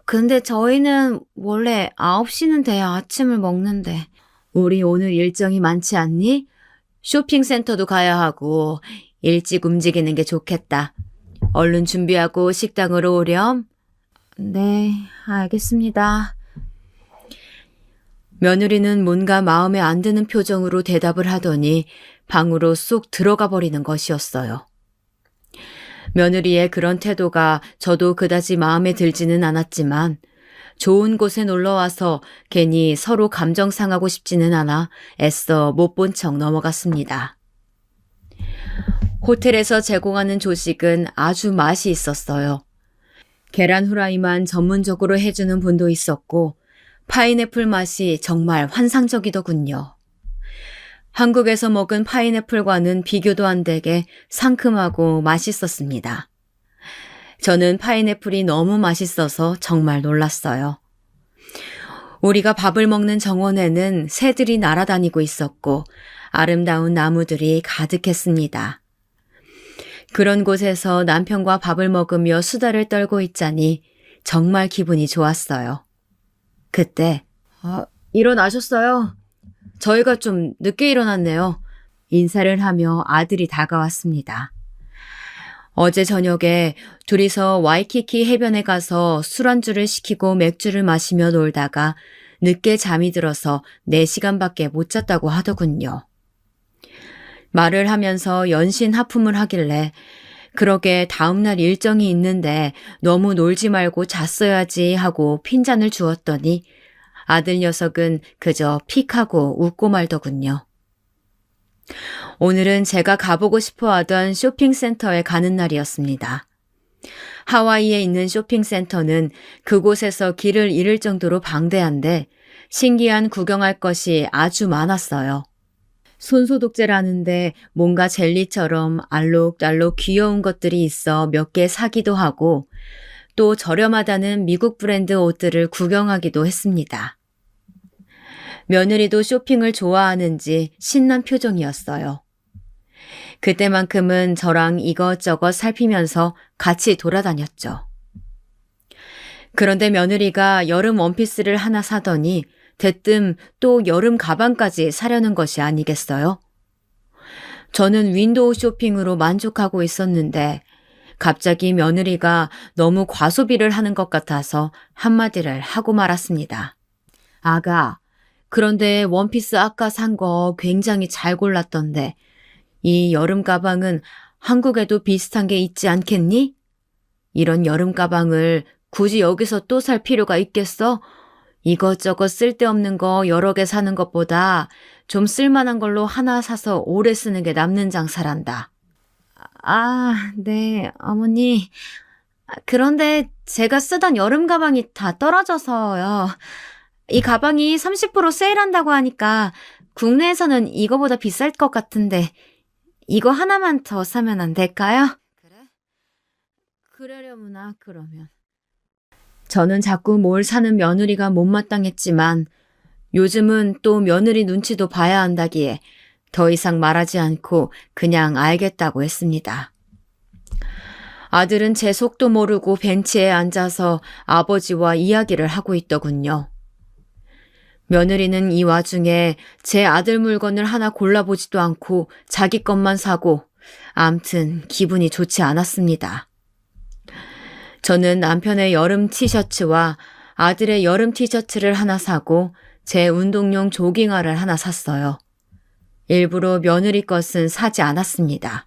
근데 저희는 원래 9시는 돼야 아침을 먹는데. 우리 오늘 일정이 많지 않니? 쇼핑센터도 가야 하고 일찍 움직이는 게 좋겠다. 얼른 준비하고 식당으로 오렴. 네, 알겠습니다. 며느리는 뭔가 마음에 안 드는 표정으로 대답을 하더니 방으로 쏙 들어가 버리는 것이었어요. 며느리의 그런 태도가 저도 그다지 마음에 들지는 않았지만 좋은 곳에 놀러와서 괜히 서로 감정 상하고 싶지는 않아 애써 못 본 척 넘어갔습니다. 호텔에서 제공하는 조식은 아주 맛이 있었어요. 계란 후라이만 전문적으로 해주는 분도 있었고 파인애플 맛이 정말 환상적이더군요. 한국에서 먹은 파인애플과는 비교도 안 되게 상큼하고 맛있었습니다. 저는 파인애플이 너무 맛있어서 정말 놀랐어요. 우리가 밥을 먹는 정원에는 새들이 날아다니고 있었고 아름다운 나무들이 가득했습니다. 그런 곳에서 남편과 밥을 먹으며 수다를 떨고 있자니 정말 기분이 좋았어요. 그때 일어나셨어요? 저희가 좀 늦게 일어났네요. 인사를 하며 아들이 다가왔습니다. 어제 저녁에 둘이서 와이키키 해변에 가서 술안주를 시키고 맥주를 마시며 놀다가 늦게 잠이 들어서 4시간밖에 못 잤다고 하더군요. 말을 하면서 연신 하품을 하길래 그러게 다음날 일정이 있는데 너무 놀지 말고 잤어야지 하고 핀잔을 주었더니 아들 녀석은 그저 픽하고 웃고 말더군요. 오늘은 제가 가보고 싶어 하던 쇼핑센터에 가는 날이었습니다. 하와이에 있는 쇼핑센터는 그곳에서 길을 잃을 정도로 방대한데 신기한 구경할 것이 아주 많았어요. 손소독제라는데 뭔가 젤리처럼 알록달록 귀여운 것들이 있어 몇 개 사기도 하고 또 저렴하다는 미국 브랜드 옷들을 구경하기도 했습니다. 며느리도 쇼핑을 좋아하는지 신난 표정이었어요. 그때만큼은 저랑 이것저것 살피면서 같이 돌아다녔죠. 그런데 며느리가 여름 원피스를 하나 사더니 대뜸 또 여름 가방까지 사려는 것이 아니겠어요? 저는 윈도우 쇼핑으로 만족하고 있었는데 갑자기 며느리가 너무 과소비를 하는 것 같아서 한마디를 하고 말았습니다. 아가, 그런데 원피스 아까 산 거 굉장히 잘 골랐던데 이 여름 가방은 한국에도 비슷한 게 있지 않겠니? 이런 여름 가방을 굳이 여기서 또 살 필요가 있겠어? 이것저것 쓸데없는 거 여러 개 사는 것보다 좀 쓸만한 걸로 하나 사서 오래 쓰는 게 남는 장사란다. 네, 어머니. 그런데 제가 쓰던 여름 가방이 다 떨어져서요. 이 가방이 30% 세일한다고 하니까 국내에서는 이거보다 비쌀 것 같은데 이거 하나만 더 사면 안 될까요? 그래? 그러려무나 그러면. 저는 자꾸 뭘 사는 며느리가 못마땅했지만 요즘은 또 며느리 눈치도 봐야 한다기에 더 이상 말하지 않고 그냥 알겠다고 했습니다. 아들은 제 속도 모르고 벤치에 앉아서 아버지와 이야기를 하고 있더군요. 며느리는 이 와중에 제 아들 물건을 하나 골라보지도 않고 자기 것만 사고 암튼 기분이 좋지 않았습니다. 저는 남편의 여름 티셔츠와 아들의 여름 티셔츠를 하나 사고 제 운동용 조깅화를 하나 샀어요. 일부러 며느리 것은 사지 않았습니다.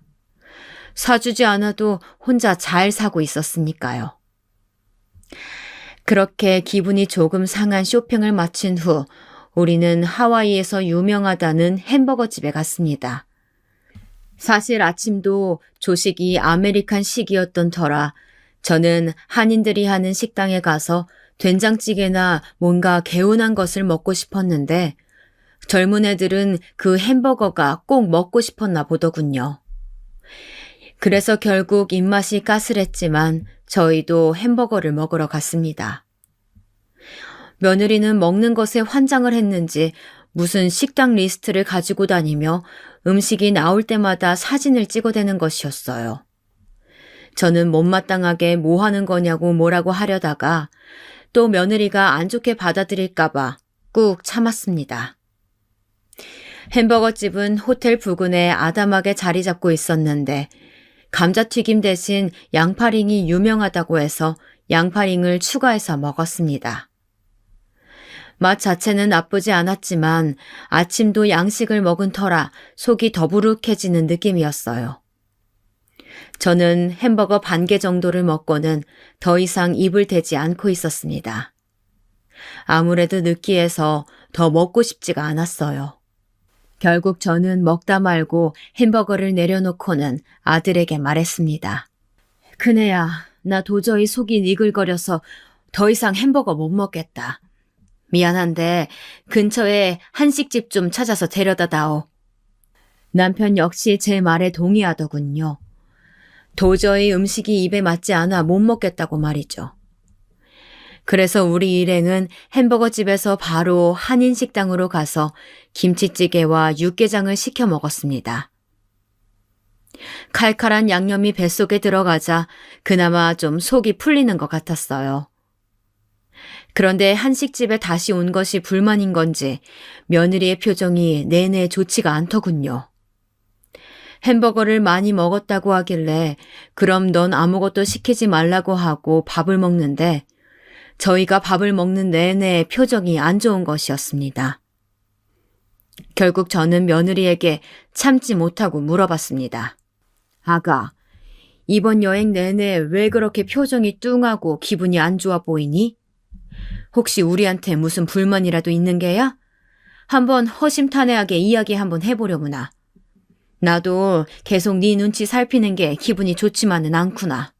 사주지 않아도 혼자 잘 사고 있었으니까요. 그렇게 기분이 조금 상한 쇼핑을 마친 후 우리는 하와이에서 유명하다는 햄버거 집에 갔습니다. 사실 아침도 조식이 아메리칸식이었던 터라 저는 한인들이 하는 식당에 가서 된장찌개나 뭔가 개운한 것을 먹고 싶었는데 젊은 애들은 그 햄버거가 꼭 먹고 싶었나 보더군요. 그래서 결국 입맛이 까슬했지만 저희도 햄버거를 먹으러 갔습니다. 며느리는 먹는 것에 환장을 했는지 무슨 식당 리스트를 가지고 다니며 음식이 나올 때마다 사진을 찍어대는 것이었어요. 저는 못마땅하게 뭐 하는 거냐고 뭐라고 하려다가 또 며느리가 안 좋게 받아들일까봐 꾹 참았습니다. 햄버거집은 호텔 부근에 아담하게 자리 잡고 있었는데 감자튀김 대신 양파링이 유명하다고 해서 양파링을 추가해서 먹었습니다. 맛 자체는 나쁘지 않았지만 아침도 양식을 먹은 터라 속이 더부룩해지는 느낌이었어요. 저는 햄버거 반 개 정도를 먹고는 더 이상 입을 대지 않고 있었습니다. 아무래도 느끼해서 더 먹고 싶지가 않았어요. 결국 저는 먹다 말고 햄버거를 내려놓고는 아들에게 말했습니다. 큰애야, 나 도저히 속이 니글거려서 더 이상 햄버거 못 먹겠다. 미안한데 근처에 한식집 좀 찾아서 데려다 다오. 남편 역시 제 말에 동의하더군요. 도저히 음식이 입에 맞지 않아 못 먹겠다고 말이죠. 그래서 우리 일행은 햄버거 집에서 바로 한인 식당으로 가서 김치찌개와 육개장을 시켜 먹었습니다. 칼칼한 양념이 뱃속에 들어가자 그나마 좀 속이 풀리는 것 같았어요. 그런데 한식집에 다시 온 것이 불만인 건지 며느리의 표정이 내내 좋지가 않더군요. 햄버거를 많이 먹었다고 하길래 그럼 넌 아무것도 시키지 말라고 하고 밥을 먹는데 저희가 밥을 먹는 내내 표정이 안 좋은 것이었습니다. 결국 저는 며느리에게 참지 못하고 물어봤습니다. 아가, 이번 여행 내내 왜 그렇게 표정이 뚱하고 기분이 안 좋아 보이니? 혹시 우리한테 무슨 불만이라도 있는 게야? 한번 허심탄회하게 이야기 한번 해보려구나. 나도 계속 네 눈치 살피는 게 기분이 좋지만은 않구나.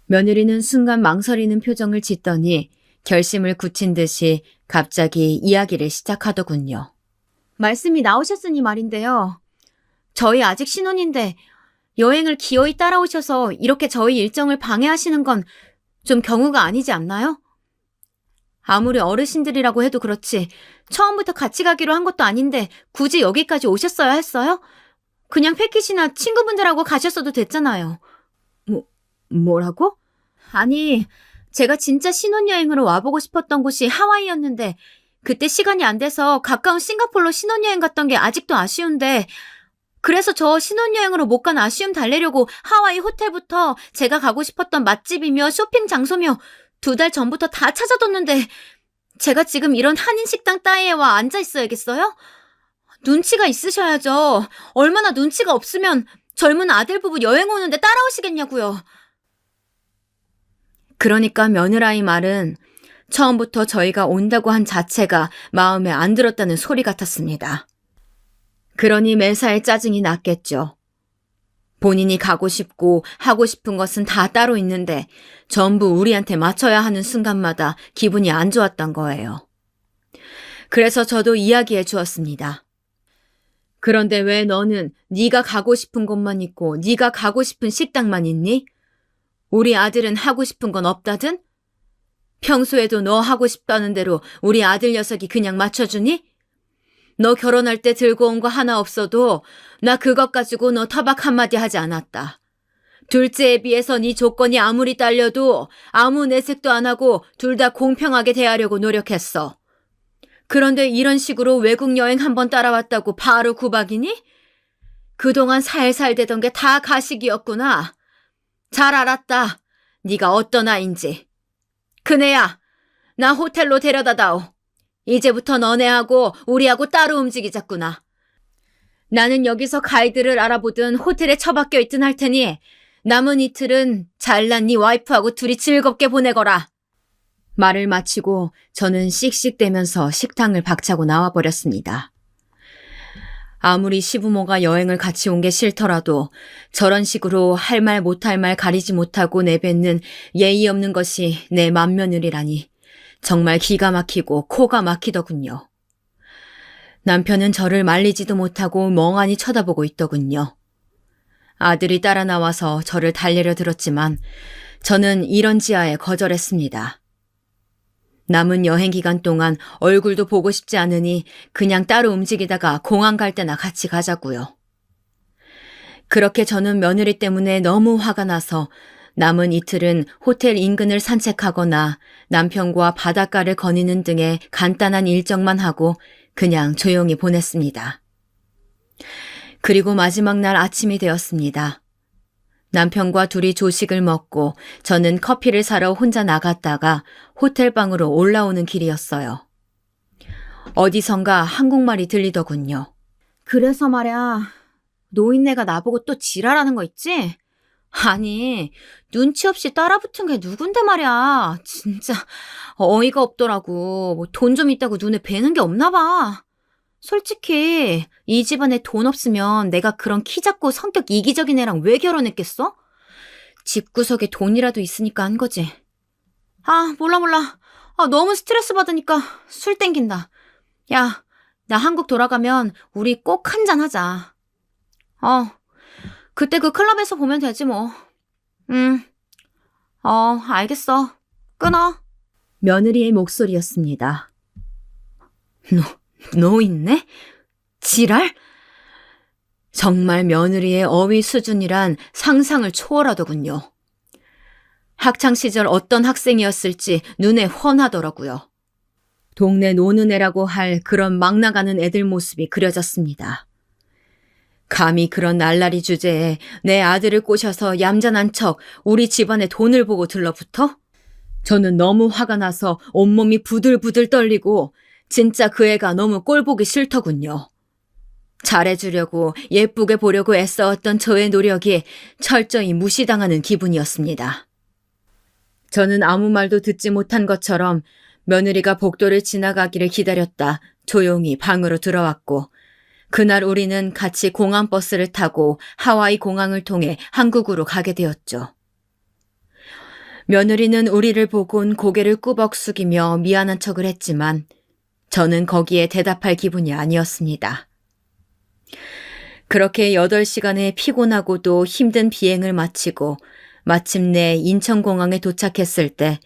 며느리는 순간 망설이는 표정을 짓더니 결심을 굳힌 듯이 갑자기 이야기를 시작하더군요. 말씀이 나오셨으니 말인데요. 저희 아직 신혼인데 여행을 기어이 따라오셔서 이렇게 저희 일정을 방해하시는 건 좀 경우가 아니지 않나요? 아무리 어르신들이라고 해도 그렇지 처음부터 같이 가기로 한 것도 아닌데 굳이 여기까지 오셨어야 했어요? 그냥 패키지나 친구분들하고 가셨어도 됐잖아요. 뭐라고? 아니, 제가 진짜 신혼여행으로 와보고 싶었던 곳이 하와이였는데 그때 시간이 안 돼서 가까운 싱가포르로 신혼여행 갔던 게 아직도 아쉬운데 그래서 저 신혼여행으로 못 간 아쉬움 달래려고 하와이 호텔부터 제가 가고 싶었던 맛집이며 쇼핑 장소며 2달 전부터 다 찾아뒀는데 제가 지금 이런 한인식당 따위에 와 앉아 있어야겠어요? 눈치가 있으셔야죠. 얼마나 눈치가 없으면 젊은 아들 부부 여행 오는데 따라오시겠냐고요. 그러니까 며느라이 말은 처음부터 저희가 온다고 한 자체가 마음에 안 들었다는 소리 같았습니다. 그러니 매사에 짜증이 났겠죠. 본인이 가고 싶고 하고 싶은 것은 다 따로 있는데 전부 우리한테 맞춰야 하는 순간마다 기분이 안 좋았던 거예요. 그래서 저도 이야기해 주었습니다. 그런데 왜 너는 네가 가고 싶은 곳만 있고 네가 가고 싶은 식당만 있니? 우리 아들은 하고 싶은 건 없다든? 평소에도 너 하고 싶다는 대로 우리 아들 녀석이 그냥 맞춰주니? 너 결혼할 때 들고 온 거 하나 없어도 나 그것 가지고 너 타박 한마디 하지 않았다. 둘째에 비해서 네 조건이 아무리 딸려도 아무 내색도 안 하고 둘 다 공평하게 대하려고 노력했어. 그런데 이런 식으로 외국 여행 한번 따라왔다고 바로 구박이니? 그동안 살살 되던 게 다 가식이었구나. 잘 알았다. 네가 어떤 아인지. 그네야, 나 호텔로 데려다다오. 이제부터 너네하고 우리하고 따로 움직이자꾸나. 나는 여기서 가이드를 알아보든 호텔에 처박혀 있든 할 테니 남은 이틀은 잘난 네 와이프하고 둘이 즐겁게 보내거라. 말을 마치고 저는 씩씩대면서 식당을 박차고 나와버렸습니다. 아무리 시부모가 여행을 같이 온 게 싫더라도 저런 식으로 할 말 못할 말 가리지 못하고 내뱉는 예의 없는 것이 내 맏며느리라니 정말 기가 막히고 코가 막히더군요. 남편은 저를 말리지도 못하고 멍하니 쳐다보고 있더군요. 아들이 따라 나와서 저를 달래려 들었지만 저는 이런 지하에 거절했습니다. 남은 여행 기간 동안 얼굴도 보고 싶지 않으니 그냥 따로 움직이다가 공항 갈 때나 같이 가자고요. 그렇게 저는 며느리 때문에 너무 화가 나서 남은 이틀은 호텔 인근을 산책하거나 남편과 바닷가를 거니는 등의 간단한 일정만 하고 그냥 조용히 보냈습니다. 그리고 마지막 날 아침이 되었습니다. 남편과 둘이 조식을 먹고 저는 커피를 사러 혼자 나갔다가 호텔방으로 올라오는 길이었어요. 어디선가 한국말이 들리더군요. 그래서 말야, 노인네가 나보고 또 지랄하는 거 있지? 아니, 눈치 없이 따라붙은 게 누군데 말이야. 진짜 어이가 없더라고. 뭐 돈 좀 있다고 눈에 뵈는 게 없나 봐. 솔직히 이 집안에 돈 없으면 내가 그런 키 작고 성격 이기적인 애랑 왜 결혼했겠어? 집구석에 돈이라도 있으니까 한 거지. 아, 몰라. 너무 스트레스 받으니까 술 땡긴다. 야, 나 한국 돌아가면 우리 꼭 한잔 하자. 그때 그 클럽에서 보면 되지 뭐. 응, 알겠어. 끊어. 며느리의 목소리였습니다. 너 있네? 지랄? 정말 며느리의 어휘 수준이란 상상을 초월하더군요. 학창시절 어떤 학생이었을지 눈에 훤하더라고요. 동네 노는 애라고 할 그런 막 나가는 애들 모습이 그려졌습니다. 감히 그런 날라리 주제에 내 아들을 꼬셔서 얌전한 척 우리 집안에 돈을 보고 들러붙어? 저는 너무 화가 나서 온몸이 부들부들 떨리고 진짜 그 애가 너무 꼴보기 싫더군요. 잘해주려고 예쁘게 보려고 애써왔던 저의 노력이 철저히 무시당하는 기분이었습니다. 저는 아무 말도 듣지 못한 것처럼 며느리가 복도를 지나가기를 기다렸다 조용히 방으로 들어왔고 그날 우리는 같이 공항버스를 타고 하와이 공항을 통해 한국으로 가게 되었죠. 며느리는 우리를 보곤 고개를 꾸벅 숙이며 미안한 척을 했지만 저는 거기에 대답할 기분이 아니었습니다. 그렇게 8시간의 피곤하고도 힘든 비행을 마치고 마침내 인천공항에 도착했을 때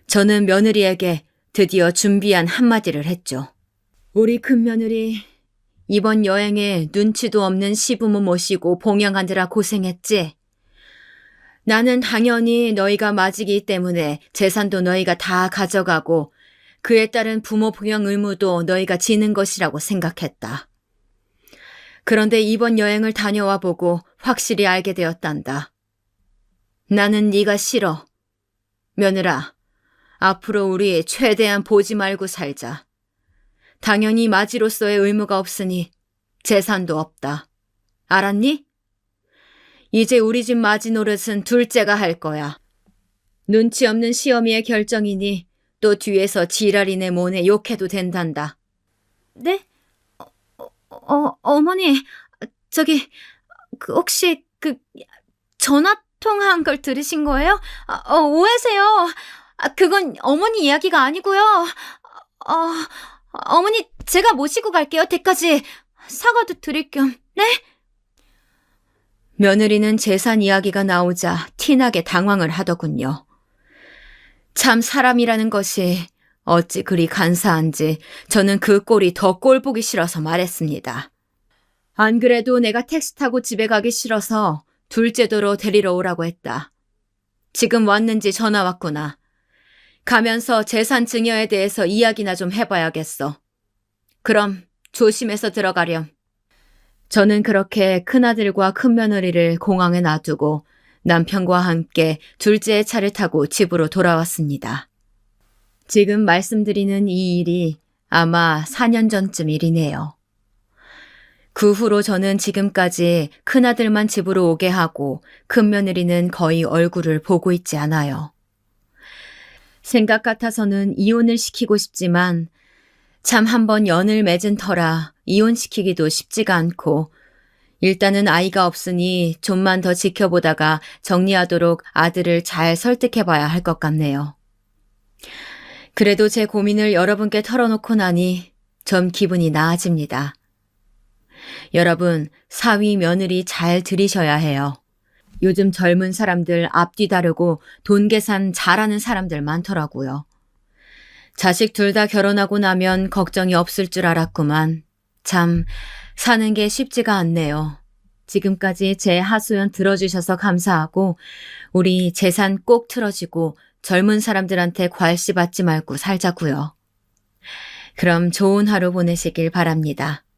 저는 며느리에게 드디어 준비한 한마디를 했죠. 우리 큰며느리 이번 여행에 눈치도 없는 시부모 모시고 봉양하느라 고생했지? 나는 당연히 너희가 맞이기 때문에 재산도 너희가 다 가져가고 그에 따른 부모 봉양 의무도 너희가 지는 것이라고 생각했다. 그런데 이번 여행을 다녀와 보고 확실히 알게 되었단다. 나는 네가 싫어. 며느라, 앞으로 우리 최대한 보지 말고 살자. 당연히 맞이로서의 의무가 없으니 재산도 없다. 알았니? 이제 우리 집 맞이 노릇은 둘째가 할 거야. 눈치 없는 시어미의 결정이니 또 뒤에서 지랄이네 뭐네 욕해도 된단다. 네? 어머니, 저기, 혹시 전화 통화한 걸 들으신 거예요? 오해세요. 그건 어머니 이야기가 아니고요. 어머니, 제가 모시고 갈게요, 댁까지. 사과도 드릴 겸, 네? 며느리는 재산 이야기가 나오자 티나게 당황을 하더군요. 참 사람이라는 것이 어찌 그리 간사한지 저는 그 꼴이 더 꼴보기 싫어서 말했습니다. 안 그래도 내가 택시 타고 집에 가기 싫어서 둘째도로 데리러 오라고 했다. 지금 왔는지 전화 왔구나. 가면서 재산 증여에 대해서 이야기나 좀 해봐야겠어. 그럼 조심해서 들어가렴. 저는 그렇게 큰아들과 큰며느리를 공항에 놔두고 남편과 함께 둘째의 차를 타고 집으로 돌아왔습니다. 지금 말씀드리는 이 일이 아마 4년 전쯤 일이네요. 그 후로 저는 지금까지 큰아들만 집으로 오게 하고 큰며느리는 거의 얼굴을 보고 있지 않아요. 생각 같아서는 이혼을 시키고 싶지만 참 한번 연을 맺은 터라 이혼시키기도 쉽지가 않고 일단은 아이가 없으니 좀만 더 지켜보다가 정리하도록 아들을 잘 설득해봐야 할 것 같네요. 그래도 제 고민을 여러분께 털어놓고 나니 좀 기분이 나아집니다. 여러분, 사위 며느리 잘 들이셔야 해요. 요즘 젊은 사람들 앞뒤 다르고 돈 계산 잘하는 사람들 많더라고요. 자식 둘 다 결혼하고 나면 걱정이 없을 줄 알았구만. 참 사는 게 쉽지가 않네요. 지금까지 제 하소연 들어주셔서 감사하고 우리 재산 꼭 틀어지고 젊은 사람들한테 괄시 받지 말고 살자고요. 그럼 좋은 하루 보내시길 바랍니다.